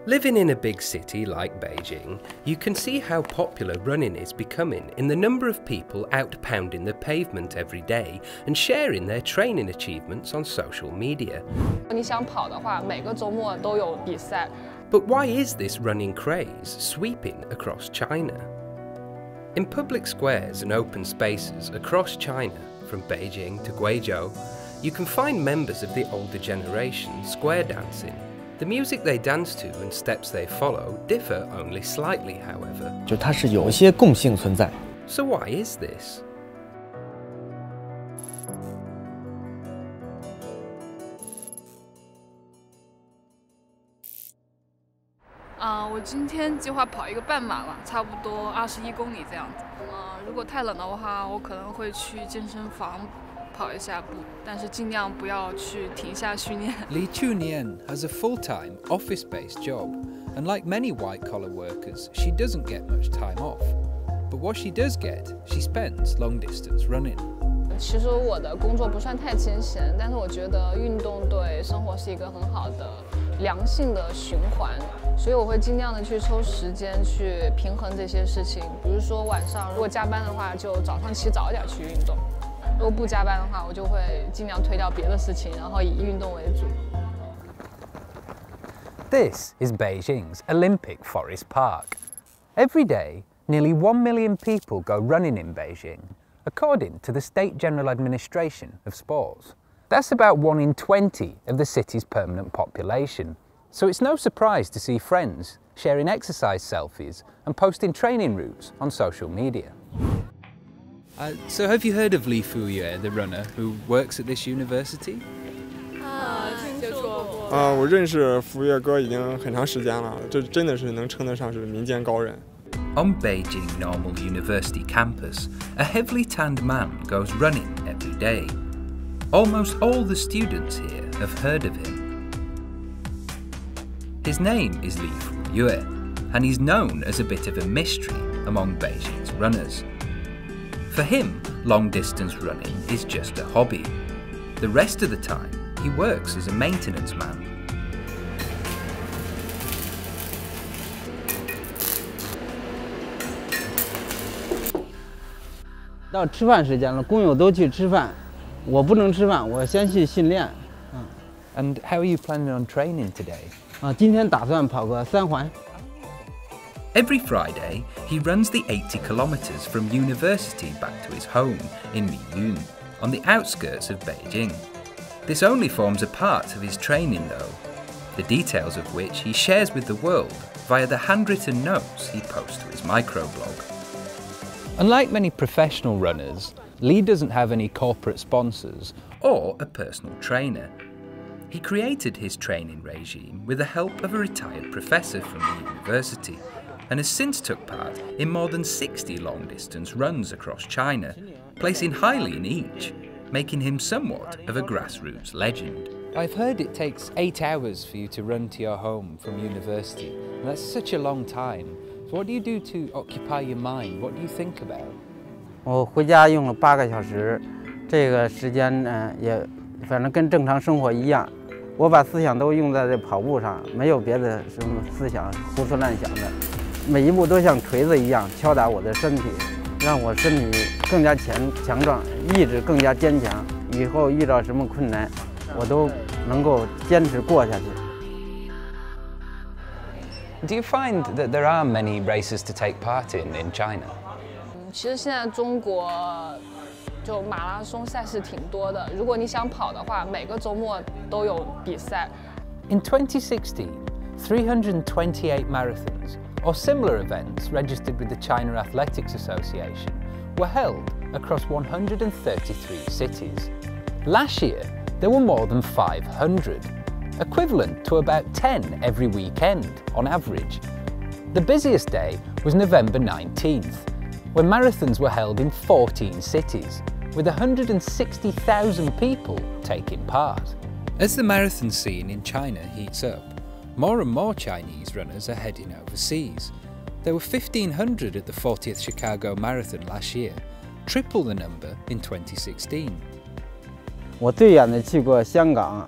Living in a big city like Beijing, you can see how popular running is becoming in the number of people out pounding the pavement every day and sharing their training achievements on social media. 你想跑的话，每个周末都有比赛。But why is this running craze sweeping across China? In public squares and open spaces across China, from Beijing to Guizhou, you can find members of the older generation square dancing. The music they dance to and steps they follow differ only slightly, however. 就它是有一些共性存在。 So why is this? 我今天计划跑一个半马吧，差不多21公里这样子。如果太冷的话，我可能会去健身房跑一下步，但是尽量不要去停下训练。Li Chunian has a full-time, office-based job, and like many white-collar workers, she doesn't get much time off. But what she does get, she spends long-distance running. 其实我的工作不算太清闲，但是我觉得运动对生活是一个很好的良性的循环，所以我会尽量的去抽时间去平衡这些事情。比如说晚上如果加班的话，就早上起早一点去运动；如果不加班的话，我就会尽量推掉别的事情，然后以运动为主。This is Beijing's Olympic Forest Park. Every day, nearly 1 million people go running in Beijing, according to the State General Administration of Sports. That's about 1 in 20 of the city's permanent population, so it's no surprise to see friends sharing exercise selfies and posting training routes on social media. So have you heard of Li Fuyue, the runner who works at this university? 听说过。我认识福越哥已经很长时间了，这真的是能称得上是民间高人。 On Beijing Normal University campus, a heavily tanned man goes running every day. Almost all the students here have heard of him. His name is Li Fuyue, and he's known as a bit of a mystery among Beijing's runners. For him, long-distance running is just a hobby. The rest of the time, he works as a maintenance man. 到吃饭时间了，工友都去吃饭，我不能吃饭，我先去训练。And how are you planning on training today? 今天打算跑个3环。 Every Friday, he runs the 80 kilometres from university back to his home in Liyun, on the outskirts of Beijing. This only forms a part of his training though, the details of which he shares with the world via the handwritten notes he posts to his microblog. Unlike many professional runners, Li doesn't have any corporate sponsors or a personal trainer. He created his training regime with the help of a retired professor from the university, and has since took part in more than 60 long-distance runs across China, placing highly in each, making him somewhat of a grassroots legend. I've heard it takes 8 hours for you to run to your home from university, and that's such a long time. So what do you do to occupy your mind? What do you think about? 我回家用了8个小时，这个时间也反正跟正常生活一样。我把思想都用在这跑步上，没有别的什么思想胡思乱想的。每一步都像锤子一样敲打我的身体，让我身体更加强壮，意志更加坚强。以后遇到什么困难，我都能够坚持过下去。 Do you find that there are many races to take part in China? 其实现在中国就马拉松赛事挺多的，如果你想跑的话，每个周末都有比赛。In 2016, 328 marathons or similar events registered with the China Athletics Association were held across 133 cities. Last year, there were more than 500, equivalent to about 10 every weekend on average. The busiest day was November 19th, when marathons were held in 14 cities, with 160,000 people taking part. As the marathon scene in China heats up, more and more Chinese runners are heading overseas. There were 1,500 at the 40th Chicago Marathon last year, triple the number in 2016. 我最远的去过香港，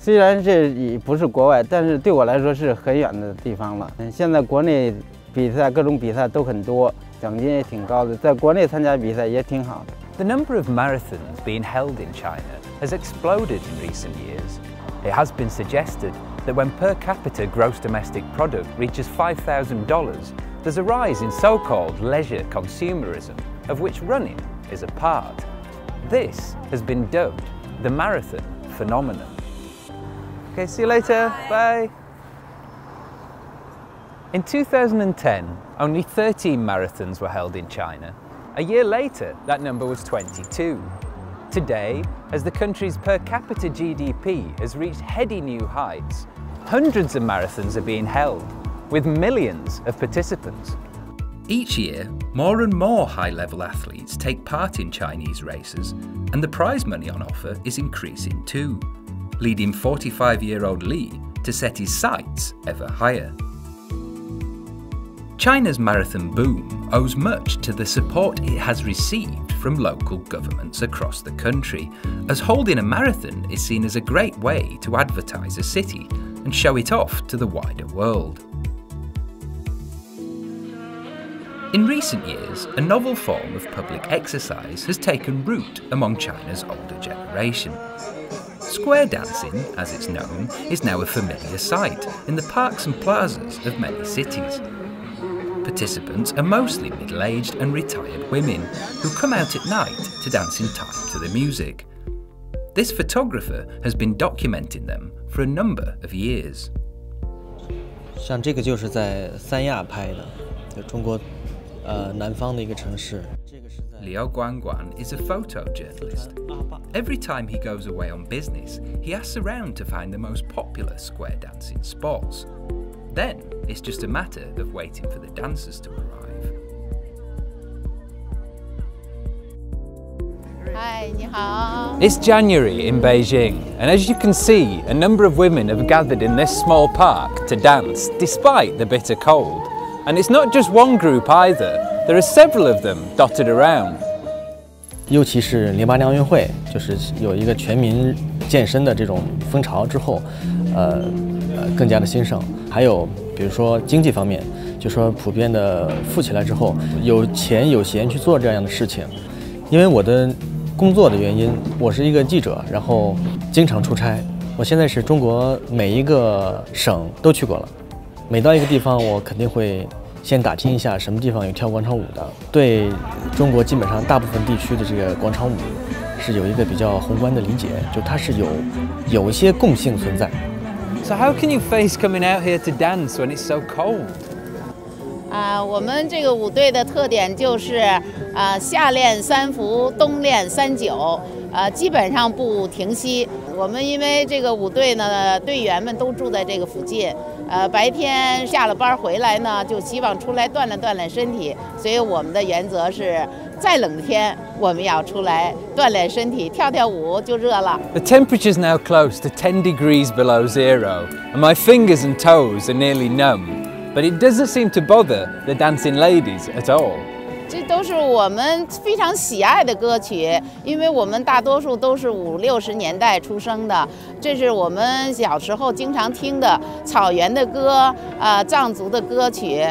虽然这也不是国外，但是对我来说是很远的地方了。现在国内比赛各种比赛都很多，奖金也挺高的，在国内参加比赛也挺好的。 The number of marathons being held in China has exploded in recent years. It has been suggested that when per capita gross domestic product reaches $5,000, there's a rise in so-called leisure consumerism, of which running is a part. This has been dubbed the marathon phenomenon. Okay, see you later. Bye. In 2010, only 13 marathons were held in China. A year later, that number was 22. Today, as the country's per capita GDP has reached heady new heights, hundreds of marathons are being held, with millions of participants. Each year, more and more high-level athletes take part in Chinese races, and the prize money on offer is increasing too, leading 45-year-old Li to set his sights ever higher. China's marathon boom owes much to the support it has received from local governments across the country, as holding a marathon is seen as a great way to advertise a city and show it off to the wider world. In recent years, a novel form of public exercise has taken root among China's older generation. Square dancing, as it's known, is now a familiar sight in the parks and plazas of many cities. Participants are mostly middle-aged and retired women who come out at night to dance in time to the music. This photographer has been documenting them for a number of years. 像这个就是在三亚拍的，就中国南方的一个城市。 Liu Guangguan is a photojournalist. Every time he goes away on business, he asks around to find the most popular square dancing spots. Then it's just a matter of waiting for the dancers to arrive. Hi, 你好. It's January in Beijing, and as you can see, a number of women have gathered in this small park to dance, despite the bitter cold. And it's not just one group either, there are several of them dotted around. 尤其是08年奥运会，就是有一个全民健身的这种风潮之后，更加的兴盛。还有比如说经济方面，就说普遍的富起来之后，有钱有闲去做这样的事情。因为我的工作的原因，我是一个记者，然后经常出差。我现在是中国每一个省都去过了，每到一个地方，我肯定会先打听一下什么地方有跳广场舞的。对中国基本上大部分地区的这个广场舞是有一个比较宏观的理解，就它是有一些共性存在。 So how can you face coming out here to dance when it's so cold? 我们这个舞队的特点就是夏练3伏，冬练3九，基本上不停息。我们因为这个舞队呢，队员们都住在这个附近，白天下了班回来呢，就希望出来锻炼锻炼身体，所以我们的原则是，再冷的天我们要出来锻炼身体，跳跳舞就热了。The temperature's now close to 10 degrees below zero, and my fingers and toes are nearly numb. But it doesn't seem to bother the dancing ladies at all. 这都是我们非常喜爱的歌曲，因为我们大多数都是50、60年代出生的，这是我们小时候经常听的草原的歌，藏族的歌曲。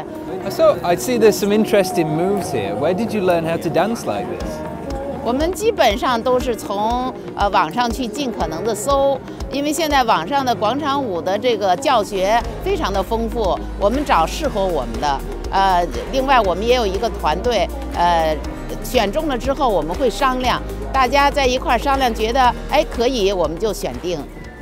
So I see there's some interesting moves here. Where did you learn how to dance like this? 我们基本上都是从网上去尽可能的搜，因为现在网上的广场舞的这个教学非常的丰富，我们找适合我们的。另外我们也有一个团队，选中了之后我们会商量，大家在一块商量，觉得可以，我们就选定。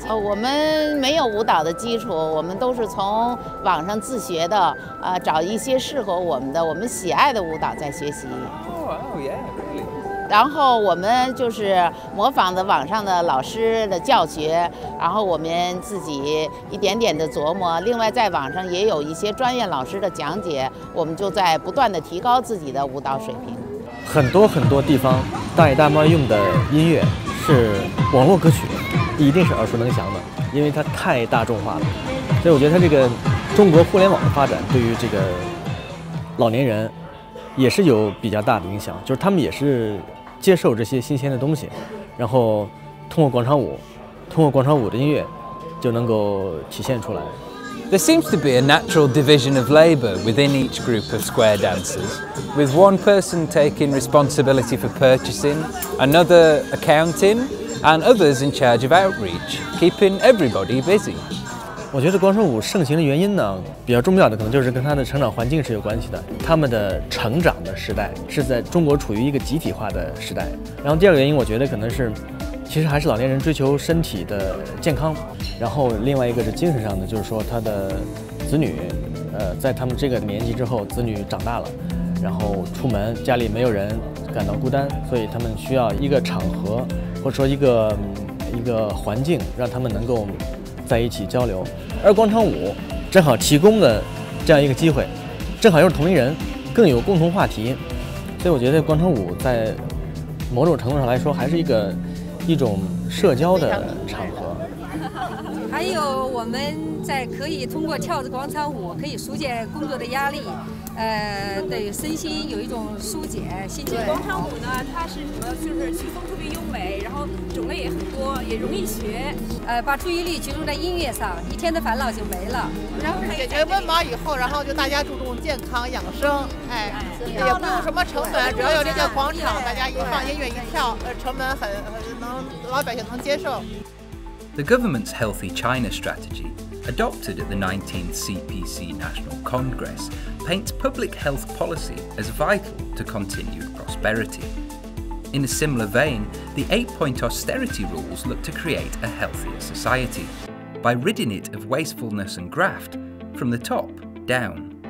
我们没有舞蹈的基础，我们都是从网上自学的，找一些适合我们的、我们喜爱的舞蹈在学习。Oh yeah, really. 然后我们就是模仿的网上的老师的教学，然后我们自己一点点的琢磨。另外，在网上也有一些专业老师的讲解，我们就在不断的提高自己的舞蹈水平。很多地方大爷大妈用的音乐是网络歌曲，一定是耳熟能详的，因为它太大众化了。所以我觉得它这个中国互联网的发展对于这个老年人也是有比较大的影响，就是他们也是接受这些新鲜的东西，然后通过广场舞的音乐，就能够体现出来。There seems to be a natural division of labour within each group of square dancers, with one person taking responsibility for purchasing, another accounting, and others in charge of outreach, keeping everybody busy. 我觉得广场舞盛行的原因呢，比较重要的可能就是跟他的成长环境是有关系的。他们的成长的时代是在中国处于一个集体化的时代。然后第二个原因，我觉得可能是，其实还是老年人追求身体的健康。然后另外一个是精神上的，就是说他的子女，在他们这个年纪之后，子女长大了，然后出门家里没有人，感到孤单，所以他们需要一个场合，或者说一个环境，让他们能够在一起交流。而广场舞正好提供了这样一个机会，正好又是同龄人，更有共同话题，所以我觉得广场舞在某种程度上来说，还是一种社交的场合。还有我们可以通过跳着广场舞，可以疏解工作的压力，对身心有一种疏解心情。广场舞呢，它是什么？就是曲风特别优美，然后种类也很多，也容易学。把注意力集中在音乐上，一天的烦恼就没了。然后解决温饱以后，然后就大家注重健康养生，也不用什么成本，只要有这个广场，大家一放音乐一跳，成本很能老百姓能接受。The government's Healthy China strategy, adopted at the 19th CPC National Congress, paints public health policy as vital to continued prosperity. In a similar vein, the 8-point austerity rules look to create a healthier society by ridding it of wastefulness and graft from the top down.